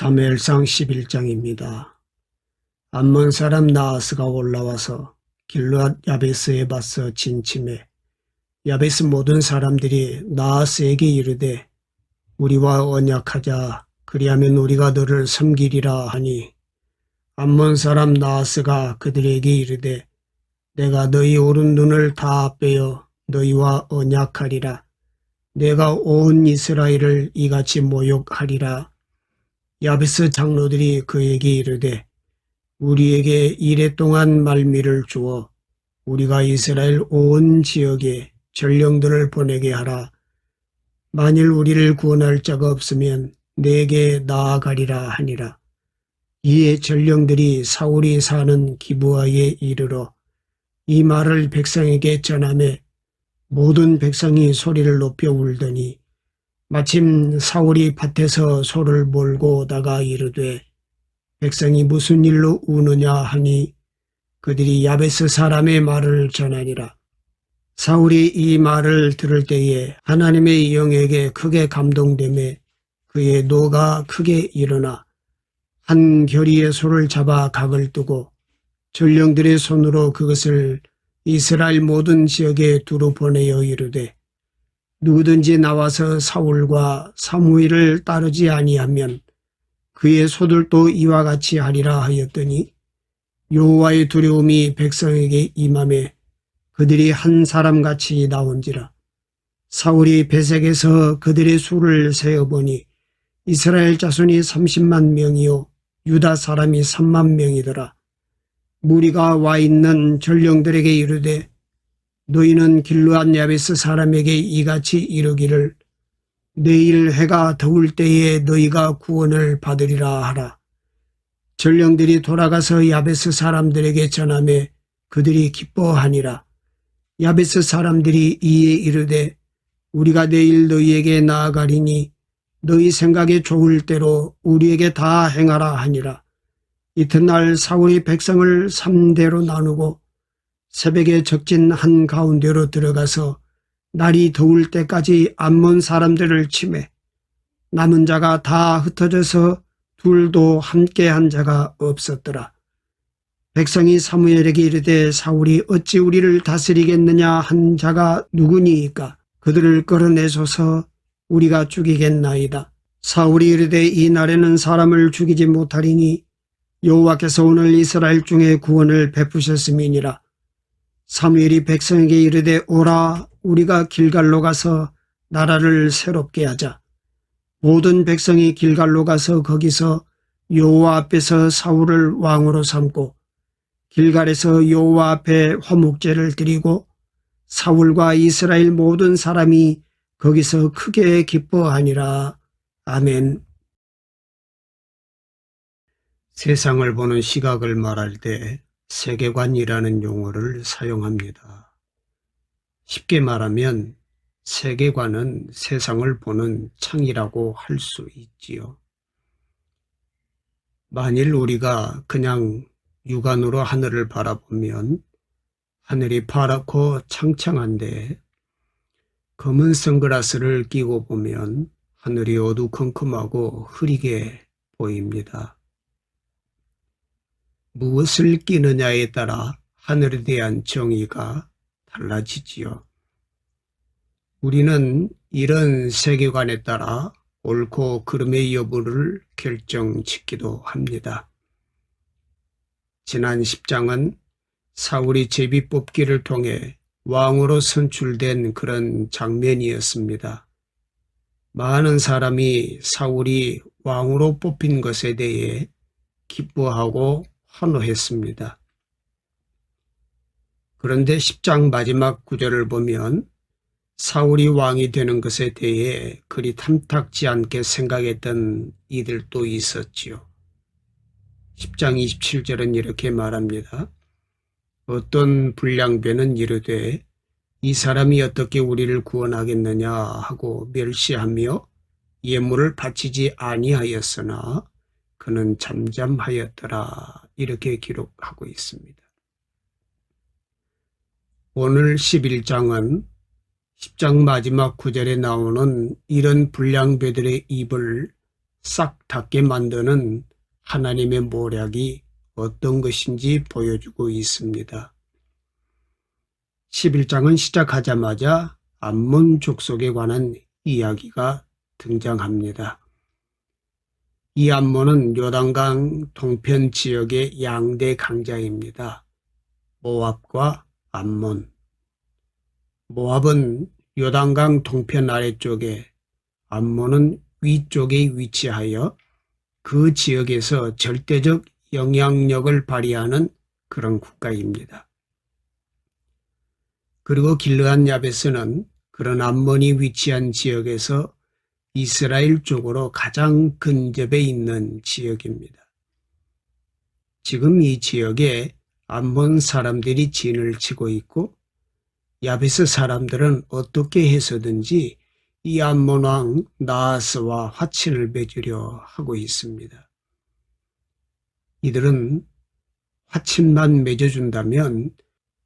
사무엘상 11장입니다. 암몬 사람 나하스가 올라와서 길르앗 야베스에 맞서 진침해 야베스 모든 사람들이 나하스에게 이르되 우리와 언약하자, 그리하면 우리가 너를 섬기리라 하니, 암몬 사람 나하스가 그들에게 이르되 내가 너희 오른 눈을 다 빼어 너희와 언약하리라. 내가 온 이스라엘을 이같이 모욕하리라. 야베스 장로들이 그에게 이르되 우리에게 이랫동안 말미를 주어 우리가 이스라엘 온 지역에 전령들을 보내게 하라. 만일 우리를 구원할 자가 없으면 내게 나아가리라 하니라. 이에 전령들이 사울이 사는 기브아에 이르러 이 말을 백성에게 전하매 모든 백성이 소리를 높여 울더니 마침 사울이 밭에서 소를 몰고 오다가 이르되 백성이 무슨 일로 우느냐 하니 그들이 야베스 사람의 말을 전하니라. 사울이 이 말을 들을 때에 하나님의 영에게 크게 감동되매 그의 노가 크게 일어나 한 결의의 소를 잡아 각을 뜨고 전령들의 손으로 그것을 이스라엘 모든 지역에 두루 보내어 이르되 누구든지 나와서 사울과 사무엘을 따르지 아니하면 그의 소들도 이와 같이 하리라 하였더니 여호와의 두려움이 백성에게 임하매 그들이 한 사람같이 나온지라. 사울이 베색에서 그들의 수를 세어보니 이스라엘 자손이 30만 명이요 유다 사람이 3만 명이더라. 무리가 와 있는 전령들에게 이르되 너희는 길르앗 야베스 사람에게 이같이 이르기를 내일 해가 더울 때에 너희가 구원을 받으리라 하라. 전령들이 돌아가서 야베스 사람들에게 전하매 그들이 기뻐하니라. 야베스 사람들이 이에 이르되 우리가 내일 너희에게 나아가리니 너희 생각에 좋을 대로 우리에게 다 행하라 하니라. 이튿날 사울이 백성을 3대로 나누고 새벽에 적진 한가운데로 들어가서 날이 더울 때까지 암몬 사람들을 치매 남은 자가 다 흩어져서 둘도 함께 한 자가 없었더라. 백성이 사무엘에게 이르되 사울이 어찌 우리를 다스리겠느냐 한 자가 누구니이까 그들을 끌어내소서 우리가 죽이겠나이다. 사울이 이르되 이 날에는 사람을 죽이지 못하리니 여호와께서 오늘 이스라엘 중에 구원을 베푸셨음이니라. 사무엘이 백성에게 이르되 오라 우리가 길갈로 가서 나라를 새롭게 하자. 모든 백성이 길갈로 가서 거기서 여호와 앞에서 사울을 왕으로 삼고 길갈에서 여호와 앞에 화목제를 드리고 사울과 이스라엘 모든 사람이 거기서 크게 기뻐하니라. 아멘. 세상을 보는 시각을 말할 때 세계관이라는 용어를 사용합니다. 쉽게 말하면 세계관은 세상을 보는 창이라고 할 수 있지요. 만일 우리가 그냥 육안으로 하늘을 바라보면 하늘이 파랗고 창창한데 검은 선글라스를 끼고 보면 하늘이 어두컴컴하고 흐리게 보입니다. 무엇을 끼느냐에 따라 하늘에 대한 정의가 달라지지요. 우리는 이런 세계관에 따라 옳고 그름의 여부를 결정짓기도 합니다. 지난 10장은 사울이 제비 뽑기를 통해 왕으로 선출된 그런 장면이었습니다. 많은 사람이 사울이 왕으로 뽑힌 것에 대해 기뻐하고 환호했습니다. 그런데 10장 마지막 구절을 보면 사울이 왕이 되는 것에 대해 그리 탐탁지 않게 생각했던 이들도 있었지요. 10장 27절은 이렇게 말합니다. 어떤 불량배는 이르되 이 사람이 어떻게 우리를 구원하겠느냐 하고 멸시하며 예물을 바치지 아니하였으나 그는 잠잠하였더라. 이렇게 기록하고 있습니다. 오늘 11장은 10장 마지막 구절에 나오는 이런 불량배들의 입을 싹 닫게 만드는 하나님의 모략이 어떤 것인지 보여주고 있습니다. 11장은 시작하자마자 암몬 족속에 관한 이야기가 등장합니다. 이 암몬은 요단강 동편 지역의 양대 강자입니다. 모압과 암몬. 모압은 요단강 동편 아래쪽에, 암몬은 위쪽에 위치하여 그 지역에서 절대적 영향력을 발휘하는 그런 국가입니다. 그리고 길르앗 야베스는 그런 암몬이 위치한 지역에서 이스라엘 쪽으로 가장 근접해 있는 지역입니다. 지금 이 지역에 암몬 사람들이 진을 치고 있고, 야베스 사람들은 어떻게 해서든지 이 암몬 왕 나하스와 화친을 맺으려 하고 있습니다. 이들은 화친만 맺어준다면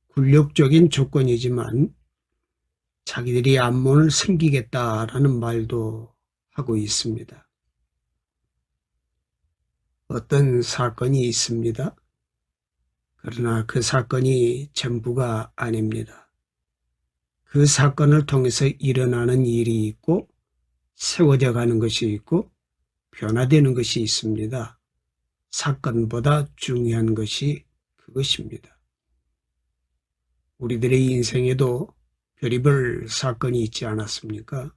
굴욕적인 조건이지만 자기들이 암몬을 섬기겠다라는 말도 하고 있습니다. 어떤 사건이 있습니다. 그러나 그 사건이 전부가 아닙니다. 그 사건을 통해서 일어나는 일이 있고 세워져 가는 것이 있고 변화되는 것이 있습니다. 사건보다 중요한 것이 그것입니다. 우리들의 인생에도 별의별 사건이 있지 않았습니까?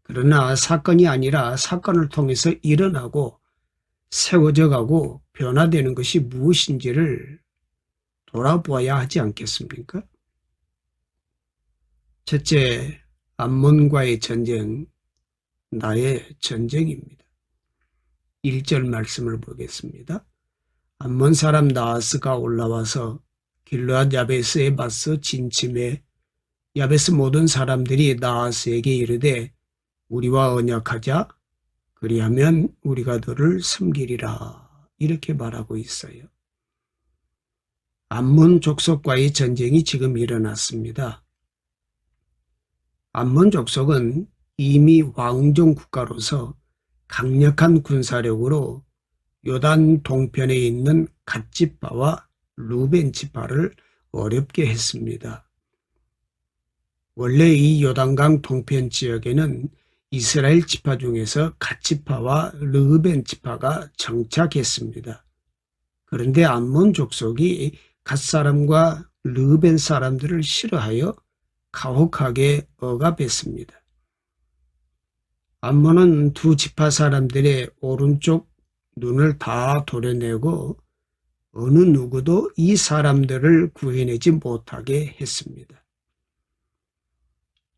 그러나 사건이 아니라 사건을 통해서 일어나고 세워져 가고 변화되는 것이 무엇인지를 돌아보아야 하지 않겠습니까? 첫째, 암몬과의 전쟁, 나의 전쟁입니다. 1절 말씀을 보겠습니다. 암몬 사람 나하스가 올라와서 길르앗 야베스에 맞서 진침해 야베스 모든 사람들이 나하스에게 이르되 우리와 언약하자, 그리하면 우리가 너를 섬기리라, 이렇게 말하고 있어요. 암몬 족속과의 전쟁이 지금 일어났습니다. 암몬 족속은 이미 왕정 국가로서 강력한 군사력으로 요단 동편에 있는 갓 지파와 루벤 지파를 어렵게 했습니다. 원래 이 요단강 동편 지역에는 이스라엘 지파 중에서 갓 지파와 르벤 지파가 정착했습니다. 그런데 암몬 족속이 갓 사람과 르벤 사람들을 싫어하여 가혹하게 억압했습니다. 암몬은 두 지파 사람들의 오른쪽 눈을 다 도려내고 어느 누구도 이 사람들을 구해내지 못하게 했습니다.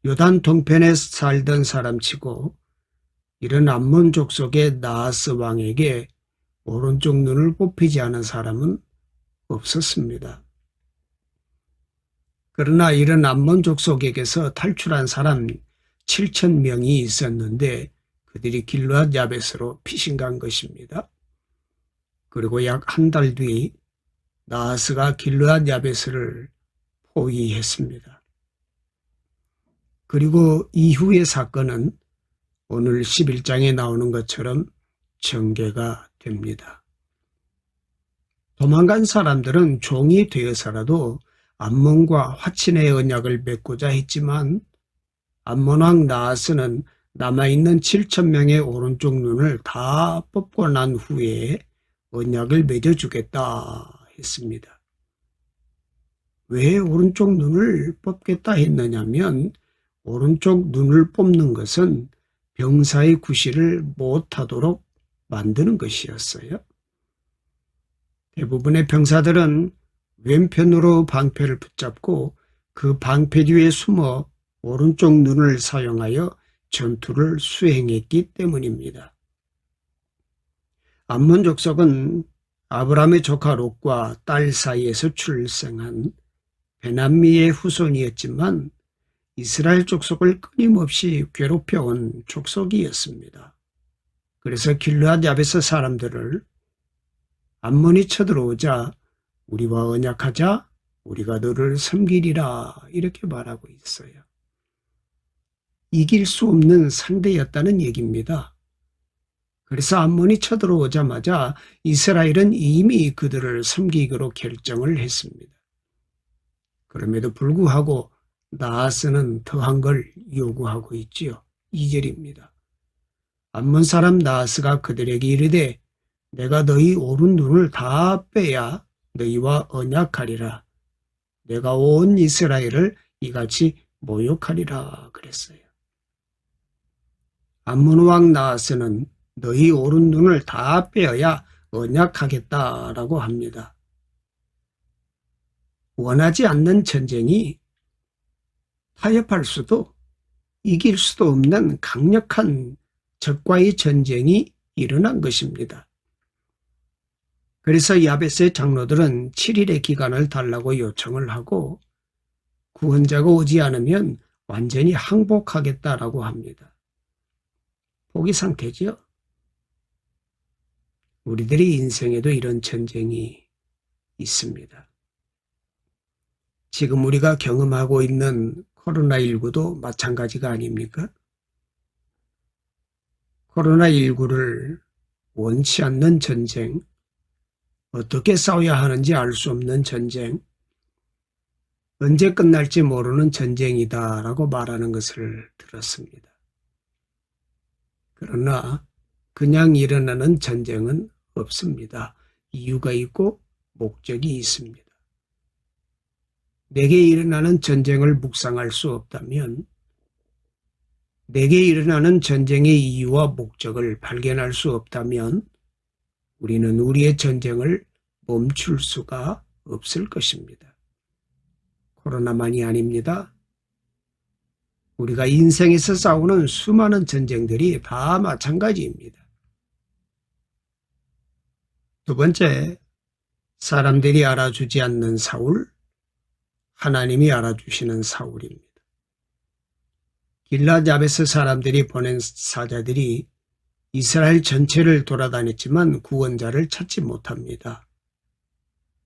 요단 동편에 살던 사람치고 이런 암몬 족속의 나하스 왕에게 오른쪽 눈을 뽑히지 않은 사람은 없었습니다. 그러나 이런 암몬 족속에게서 탈출한 사람 7,000명이 있었는데 그들이 길르앗 야베스로 피신간 것입니다. 그리고 약 한 달 뒤 나하스가 길르앗 야베스를 포위했습니다. 그리고 이후의 사건은 오늘 11장에 나오는 것처럼 전개가 됩니다. 도망간 사람들은 종이 되어서라도 암몬과 화친의 언약을 맺고자 했지만 암몬 왕 나하스는 남아있는 7,000명의 오른쪽 눈을 다 뽑고 난 후에 언약을 맺어주겠다 했습니다. 왜 오른쪽 눈을 뽑겠다 했느냐면 오른쪽 눈을 뽑는 것은 병사의 구실을 못하도록 만드는 것이었어요. 대부분의 병사들은 왼편으로 방패를 붙잡고 그 방패 뒤에 숨어 오른쪽 눈을 사용하여 전투를 수행했기 때문입니다. 암몬 족속은 아브라함의 조카 롯과 딸 사이에서 출생한 베남미의 후손이었지만 이스라엘 족속을 끊임없이 괴롭혀온 족속이었습니다. 그래서 길르앗 야베스 사람들을 암몬이 쳐들어오자 우리와 언약하자, 우리가 너를 섬기리라, 이렇게 말하고 있어요. 이길 수 없는 상대였다는 얘기입니다. 그래서 암몬이 쳐들어오자마자 이스라엘은 이미 그들을 섬기기로 결정을 했습니다. 그럼에도 불구하고 나하스는 더한 걸 요구하고 있지요. 2절입니다. 암몬 사람 나하스가 그들에게 이르되 내가 너희 오른 눈을 다 빼야 너희와 언약하리라. 내가 온 이스라엘을 이같이 모욕하리라 그랬어요. 암몬 왕 나하스는 너희 오른 눈을 다 빼어야 언약하겠다라고 합니다. 원하지 않는 전쟁이 타협할 수도 이길 수도 없는 강력한 적과의 전쟁이 일어난 것입니다. 그래서 야베스의 장로들은 7일의 기간을 달라고 요청을 하고 구원자가 오지 않으면 완전히 항복하겠다라고 합니다. 포기 상태죠. 우리들의 인생에도 이런 전쟁이 있습니다. 지금 우리가 경험하고 있는 코로나19도 마찬가지가 아닙니까? 코로나19를 원치 않는 전쟁, 어떻게 싸워야 하는지 알 수 없는 전쟁, 언제 끝날지 모르는 전쟁이다라고 말하는 것을 들었습니다. 그러나 그냥 일어나는 전쟁은 없습니다. 이유가 있고 목적이 있습니다. 내게 일어나는 전쟁을 묵상할 수 없다면, 내게 일어나는 전쟁의 이유와 목적을 발견할 수 없다면 우리는 우리의 전쟁을 멈출 수가 없을 것입니다. 코로나만이 아닙니다. 우리가 인생에서 싸우는 수많은 전쟁들이 다 마찬가지입니다. 두 번째, 사람들이 알아주지 않는 사울, 하나님이 알아주시는 사울입니다. 길앗 야베스 사람들이 보낸 사자들이 이스라엘 전체를 돌아다녔지만 구원자를 찾지 못합니다.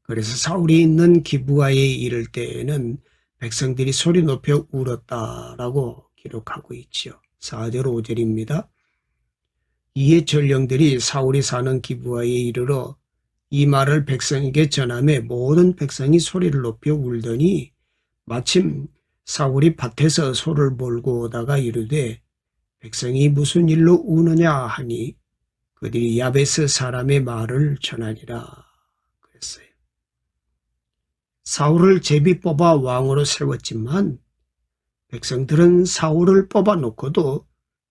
그래서 사울이 있는 기브아에 이를 때에는 백성들이 소리 높여 울었다라고 기록하고 있지요. 4절 5절입니다. 이에 전령들이 사울이 사는 기브아에 이르러 이 말을 백성에게 전하매 모든 백성이 소리를 높여 울더니 마침 사울이 밭에서 소를 몰고 오다가 이르되 백성이 무슨 일로 우느냐 하니 그들이 야베스 사람의 말을 전하리라 그랬어요. 사울을 제비 뽑아 왕으로 세웠지만 백성들은 사울을 뽑아 놓고도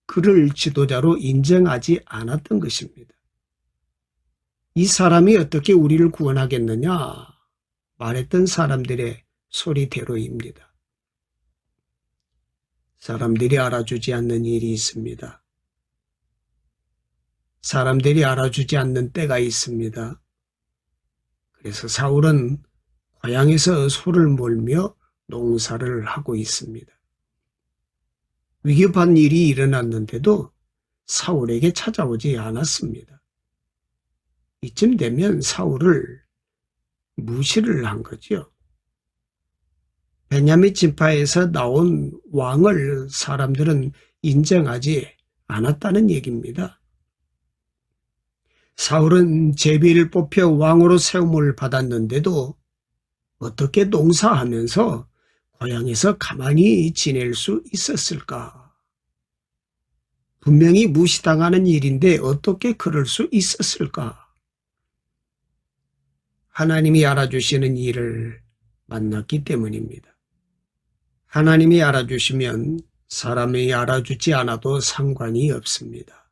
그를 지도자로 인정하지 않았던 것입니다. 이 사람이 어떻게 우리를 구원하겠느냐 말했던 사람들의 소리대로입니다. 사람들이 알아주지 않는 일이 있습니다. 사람들이 알아주지 않는 때가 있습니다. 그래서 사울은 고향에서 소를 몰며 농사를 하고 있습니다. 위급한 일이 일어났는데도 사울에게 찾아오지 않았습니다. 이쯤 되면 사울을 무시를 한 거죠. 베냐민 지파에서 나온 왕을 사람들은 인정하지 않았다는 얘기입니다. 사울은 제비를 뽑혀 왕으로 세움을 받았는데도 어떻게 농사하면서 고향에서 가만히 지낼 수 있었을까? 분명히 무시당하는 일인데 어떻게 그럴 수 있었을까? 하나님이 알아주시는 일을 만났기 때문입니다. 하나님이 알아주시면 사람이 알아주지 않아도 상관이 없습니다.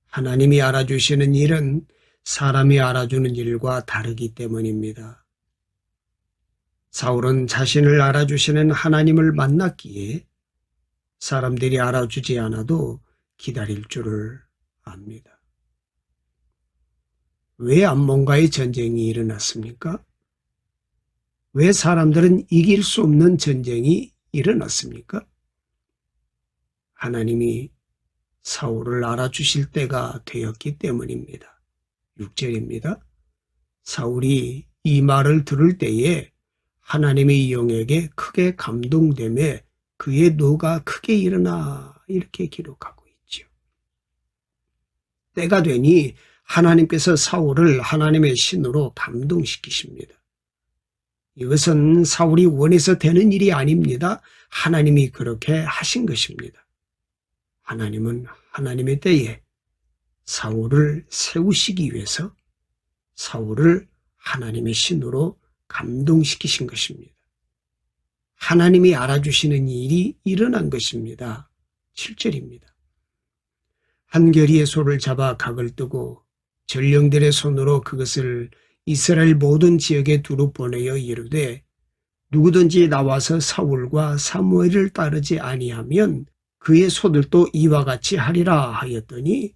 하나님이 알아주시는 일은 사람이 알아주는 일과 다르기 때문입니다. 사울은 자신을 알아주시는 하나님을 만났기에 사람들이 알아주지 않아도 기다릴 줄을 압니다. 왜 암몬과의 전쟁이 일어났습니까? 왜 사람들은 이길 수 없는 전쟁이 일어났습니까? 하나님이 사울을 알아주실 때가 되었기 때문입니다. 6절입니다. 사울이 이 말을 들을 때에 하나님의 영에게 크게 감동되매 그의 노가 크게 일어나 이렇게 기록하고 있죠. 때가 되니 하나님께서 사울을 하나님의 신으로 감동시키십니다. 이것은 사울이 원해서 되는 일이 아닙니다. 하나님이 그렇게 하신 것입니다. 하나님은 하나님의 때에 사울을 세우시기 위해서 사울을 하나님의 신으로 감동시키신 것입니다. 하나님이 알아주시는 일이 일어난 것입니다. 7절입니다. 한결이의 소를 잡아 각을 뜨고 전령들의 손으로 그것을 이스라엘 모든 지역에 두루 보내어 이르되 누구든지 나와서 사울과 사무엘을 따르지 아니하면 그의 소들도 이와 같이 하리라 하였더니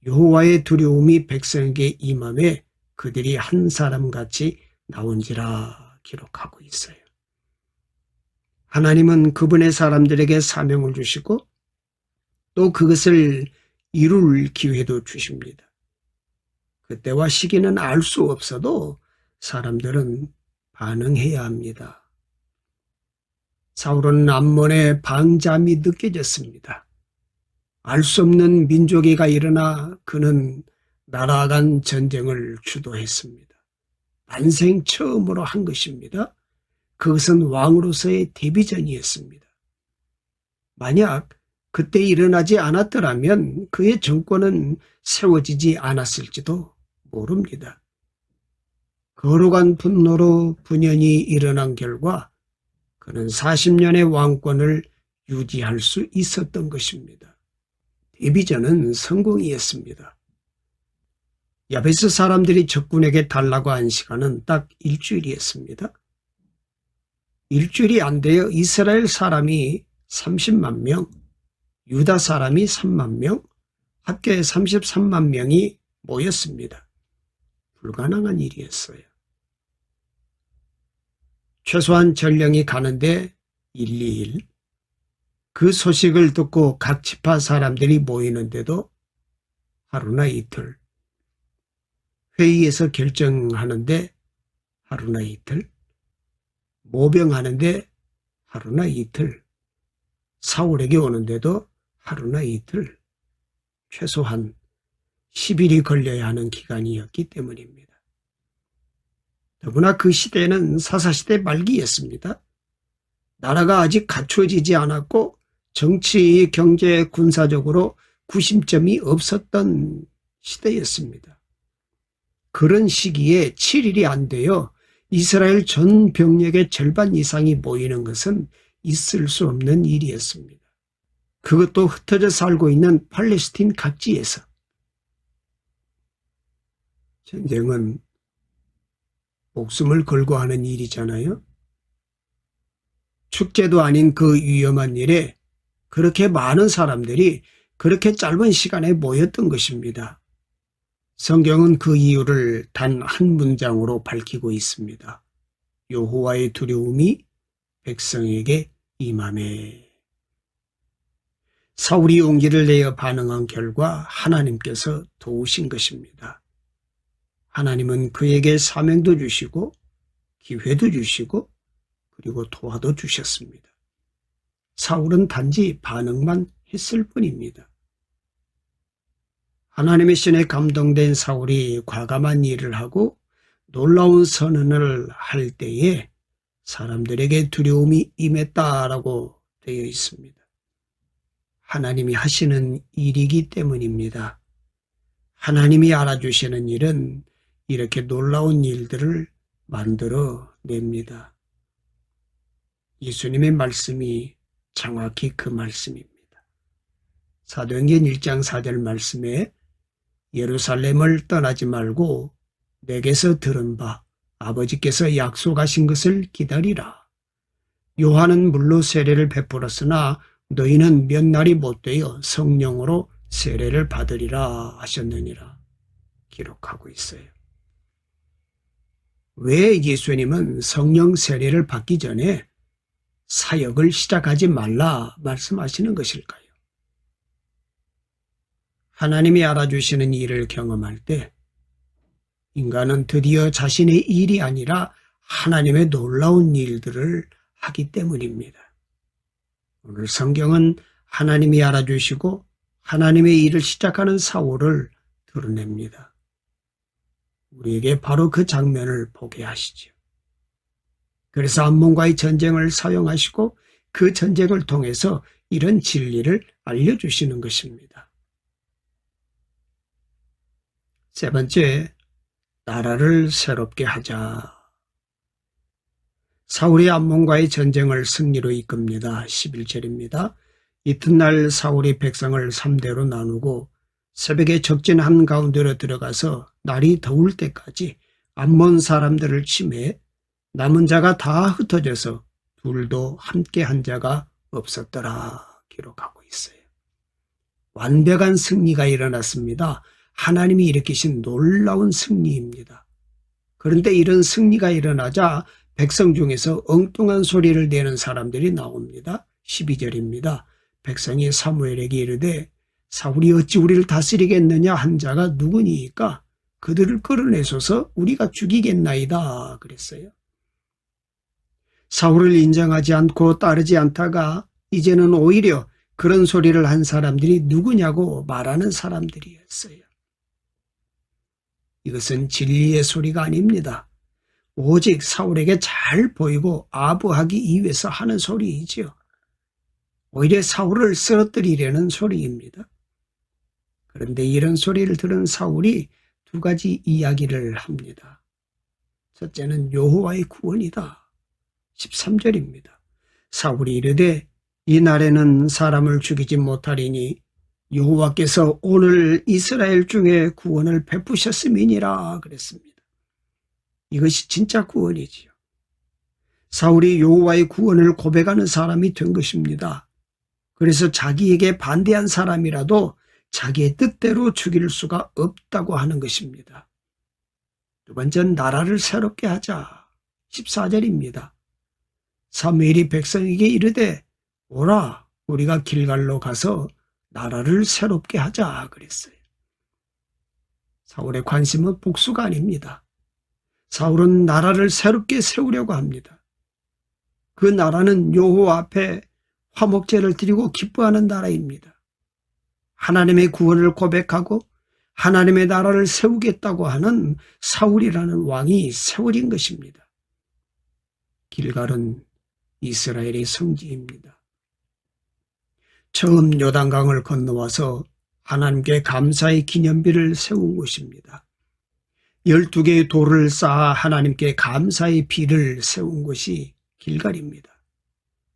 여호와의 두려움이 백성에게 임함에 그들이 한 사람같이 나온지라 기록하고 있어요. 하나님은 그분의 사람들에게 사명을 주시고 또 그것을 이룰 기회도 주십니다. 그때와 시기는 알 수 없어도 사람들은 반응해야 합니다. 사울은 암몬의 방잠이 느껴졌습니다. 알 수 없는 민족이가 일어나 그는 나라 간 전쟁을 주도했습니다. 난생 처음으로 한 것입니다. 그것은 왕으로서의 데뷔전이었습니다. 만약 그때 일어나지 않았더라면 그의 정권은 세워지지 않았을지도 모릅니다. 거룩한 분노로 분연이 일어난 결과 그는 40년의 왕권을 유지할 수 있었던 것입니다. 데뷔전은 성공이었습니다. 야베스 사람들이 적군에게 달라고 한 시간은 딱 일주일이었습니다. 일주일이 안 되어 이스라엘 사람이 30만 명, 유다 사람이 3만 명, 합계 33만 명이 모였습니다. 불가능한 일이었어요. 최소한 전령이 가는데 1, 2일, 그 소식을 듣고 각 지파 사람들이 모이는데도 하루나 이틀, 회의에서 결정하는데 하루나 이틀, 모병하는데 하루나 이틀, 사울에게 오는데도 하루나 이틀, 최소한 10일이 걸려야 하는 기간이었기 때문입니다. 더구나 그 시대는 사사시대 말기였습니다. 나라가 아직 갖추어지지 않았고 정치, 경제, 군사적으로 구심점이 없었던 시대였습니다. 그런 시기에 7일이 안 되어 이스라엘 전 병력의 절반 이상이 모이는 것은 있을 수 없는 일이었습니다. 그것도 흩어져 살고 있는 팔레스틴 각지에서. 전쟁은 목숨을 걸고 하는 일이잖아요. 축제도 아닌 그 위험한 일에 그렇게 많은 사람들이 그렇게 짧은 시간에 모였던 것입니다. 성경은 그 이유를 단 한 문장으로 밝히고 있습니다. 여호와의 두려움이 백성에게 임하매. 사울이 용기를 내어 반응한 결과 하나님께서 도우신 것입니다. 하나님은 그에게 사명도 주시고 기회도 주시고 그리고 도와도 주셨습니다. 사울은 단지 반응만 했을 뿐입니다. 하나님의 신에 감동된 사울이 과감한 일을 하고 놀라운 선언을 할 때에 사람들에게 두려움이 임했다라고 되어 있습니다. 하나님이 하시는 일이기 때문입니다. 하나님이 알아주시는 일은 이렇게 놀라운 일들을 만들어 냅니다. 예수님의 말씀이 정확히 그 말씀입니다. 사도행전 1장 4절 말씀에 예루살렘을 떠나지 말고 내게서 들은 바 아버지께서 약속하신 것을 기다리라. 요한은 물로 세례를 베풀었으나 너희는 몇 날이 못되어 성령으로 세례를 받으리라 하셨느니라 기록하고 있어요. 왜 예수님은 성령 세례를 받기 전에 사역을 시작하지 말라 말씀하시는 것일까요? 하나님이 알아주시는 일을 경험할 때 인간은 드디어 자신의 일이 아니라 하나님의 놀라운 일들을 하기 때문입니다. 오늘 성경은 하나님이 알아주시고 하나님의 일을 시작하는 사울을 드러냅니다. 우리에게 바로 그 장면을 보게 하시죠. 그래서 암몬과의 전쟁을 사용하시고 그 전쟁을 통해서 이런 진리를 알려주시는 것입니다. 세 번째, 나라를 새롭게 하자. 사울이 암몬과의 전쟁을 승리로 이끕니다. 11절입니다. 이튿날 사울이 백성을 3대로 나누고 새벽에 적진 한가운데로 들어가서 날이 더울 때까지 암몬 사람들을 치매 남은 자가 다 흩어져서 둘도 함께 한 자가 없었더라 기록하고 있어요. 완벽한 승리가 일어났습니다. 하나님이 일으키신 놀라운 승리입니다. 그런데 이런 승리가 일어나자 백성 중에서 엉뚱한 소리를 내는 사람들이 나옵니다. 12절입니다. 백성이 사무엘에게 이르되 사울이 어찌 우리를 다스리겠느냐 한 자가 누구니이까 그들을 끌어내소서 우리가 죽이겠나이다 그랬어요. 사울을 인정하지 않고 따르지 않다가 이제는 오히려 그런 소리를 한 사람들이 누구냐고 말하는 사람들이었어요. 이것은 진리의 소리가 아닙니다. 오직 사울에게 잘 보이고 아부하기 위해서 하는 소리이지요. 오히려 사울을 쓰러뜨리려는 소리입니다. 그런데 이런 소리를 들은 사울이 두 가지 이야기를 합니다. 첫째는 여호와의 구원이다. 13절입니다. 사울이 이르되 이 날에는 사람을 죽이지 못하리니 여호와께서 오늘 이스라엘 중에 구원을 베푸셨음이니라 그랬습니다. 이것이 진짜 구원이지요. 사울이 여호와의 구원을 고백하는 사람이 된 것입니다. 그래서 자기에게 반대한 사람이라도 자기의 뜻대로 죽일 수가 없다고 하는 것입니다. 두 번째는 나라를 새롭게 하자. 14절입니다. 사무엘이 백성에게 이르되 오라 우리가 길갈로 가서 나라를 새롭게 하자 그랬어요. 사울의 관심은 복수가 아닙니다. 사울은 나라를 새롭게 세우려고 합니다. 그 나라는 여호와 앞에 화목제를 드리고 기뻐하는 나라입니다. 하나님의 구원을 고백하고 하나님의 나라를 세우겠다고 하는 사울이라는 왕이 세워진 것입니다. 길갈은 이스라엘의 성지입니다. 처음 요단강을 건너와서 하나님께 감사의 기념비를 세운 곳입니다. 12개의 돌을 쌓아 하나님께 감사의 비를 세운 곳이 길갈입니다.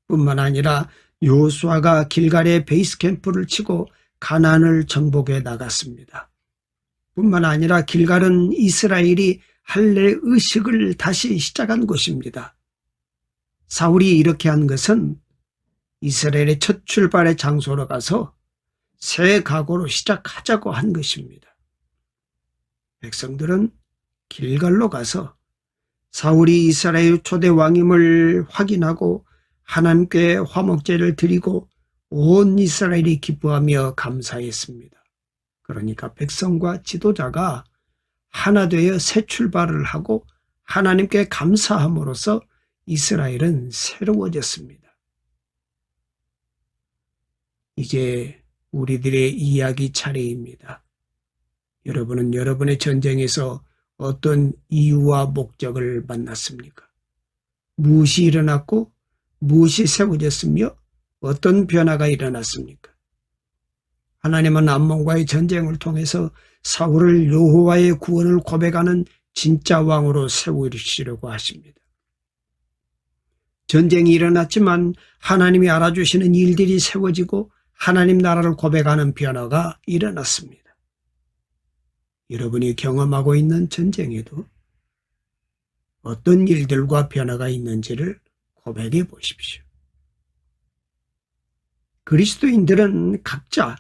뿐만 아니라 여호수아가 길갈에 베이스 캠프를 치고 가나안을 정복해 나갔습니다. 뿐만 아니라 길갈은 이스라엘이 할례 의식을 다시 시작한 곳입니다. 사울이 이렇게 한 것은 이스라엘의 첫 출발의 장소로 가서 새 각오로 시작하자고 한 것입니다. 백성들은 길갈로 가서 사울이 이스라엘 초대 왕임을 확인하고 하나님께 화목제를 드리고 온 이스라엘이 기뻐하며 감사했습니다. 그러니까 백성과 지도자가 하나 되어 새 출발을 하고 하나님께 감사함으로써 이스라엘은 새로워졌습니다. 이제 우리들의 이야기 차례입니다. 여러분은 여러분의 전쟁에서 어떤 이유와 목적을 만났습니까? 무엇이 일어났고 무엇이 세워졌으며 어떤 변화가 일어났습니까? 하나님은 암몬과의 전쟁을 통해서 사울을 여호와의 구원을 고백하는 진짜 왕으로 세우시려고 하십니다. 전쟁이 일어났지만 하나님이 알아주시는 일들이 세워지고 하나님 나라를 고백하는 변화가 일어났습니다. 여러분이 경험하고 있는 전쟁에도 어떤 일들과 변화가 있는지를 고백해 보십시오. 그리스도인들은 각자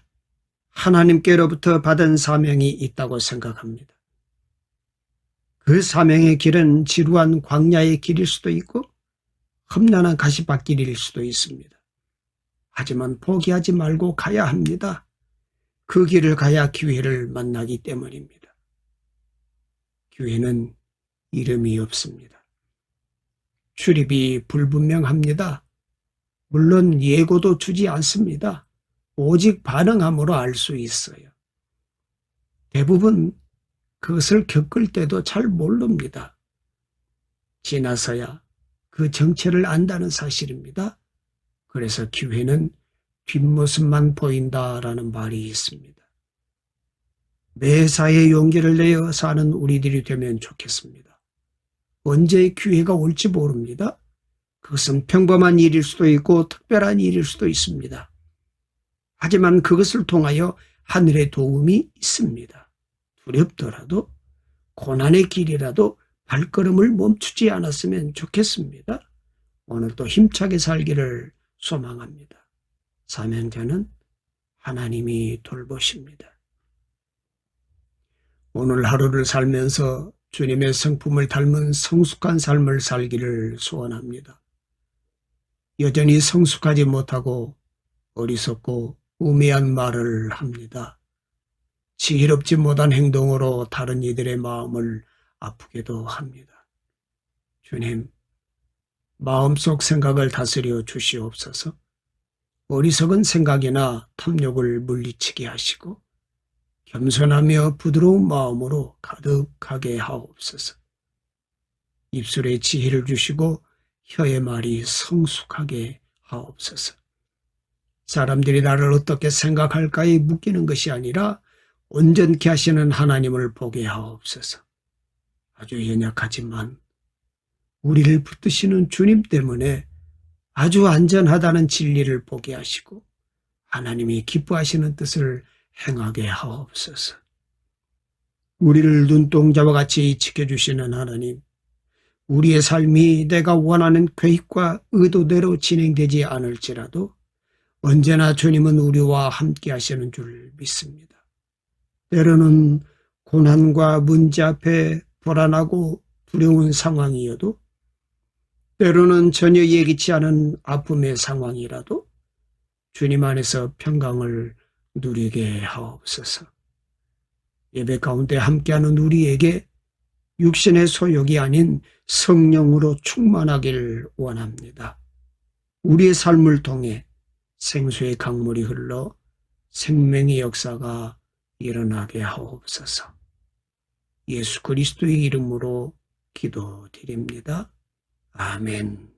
하나님께로부터 받은 사명이 있다고 생각합니다. 그 사명의 길은 지루한 광야의 길일 수도 있고 험난한 가시밭길일 수도 있습니다. 하지만 포기하지 말고 가야 합니다. 그 길을 가야 기회를 만나기 때문입니다. 기회는 이름이 없습니다. 출입이 불분명합니다. 물론 예고도 주지 않습니다. 오직 반응함으로 알 수 있어요. 대부분 그것을 겪을 때도 잘 모릅니다. 지나서야 그 정체를 안다는 사실입니다. 그래서 기회는 뒷모습만 보인다라는 말이 있습니다. 매사에 용기를 내어 사는 우리들이 되면 좋겠습니다. 언제 기회가 올지 모릅니다. 그것은 평범한 일일 수도 있고 특별한 일일 수도 있습니다. 하지만 그것을 통하여 하늘의 도움이 있습니다. 두렵더라도 고난의 길이라도 발걸음을 멈추지 않았으면 좋겠습니다. 오늘도 힘차게 살기를 소망합니다. 사명자는 하나님이 돌보십니다. 오늘 하루를 살면서 주님의 성품을 닮은 성숙한 삶을 살기를 소원합니다. 여전히 성숙하지 못하고 어리석고 우매한 말을 합니다. 지혜롭지 못한 행동으로 다른 이들의 마음을 아프게도 합니다. 주님, 마음속 생각을 다스려 주시옵소서. 어리석은 생각이나 탐욕을 물리치게 하시고 겸손하며 부드러운 마음으로 가득하게 하옵소서. 입술에 지혜를 주시고 혀의 말이 성숙하게 하옵소서. 사람들이 나를 어떻게 생각할까에 묶이는 것이 아니라 온전케 하시는 하나님을 보게 하옵소서. 아주 연약하지만 우리를 붙드시는 주님 때문에 아주 안전하다는 진리를 보게 하시고 하나님이 기뻐하시는 뜻을 행하게 하옵소서. 우리를 눈동자와 같이 지켜주시는 하나님, 우리의 삶이 내가 원하는 계획과 의도대로 진행되지 않을지라도 언제나 주님은 우리와 함께 하시는 줄 믿습니다. 때로는 고난과 문제 앞에 불안하고 두려운 상황이어도 때로는 전혀 예기치 않은 아픔의 상황이라도 주님 안에서 평강을 누리게 하옵소서. 예배 가운데 함께하는 우리에게 육신의 소욕이 아닌 성령으로 충만하길 원합니다. 우리의 삶을 통해 생수의 강물이 흘러 생명의 역사가 일어나게 하옵소서. 예수 그리스도의 이름으로 기도드립니다. 아멘.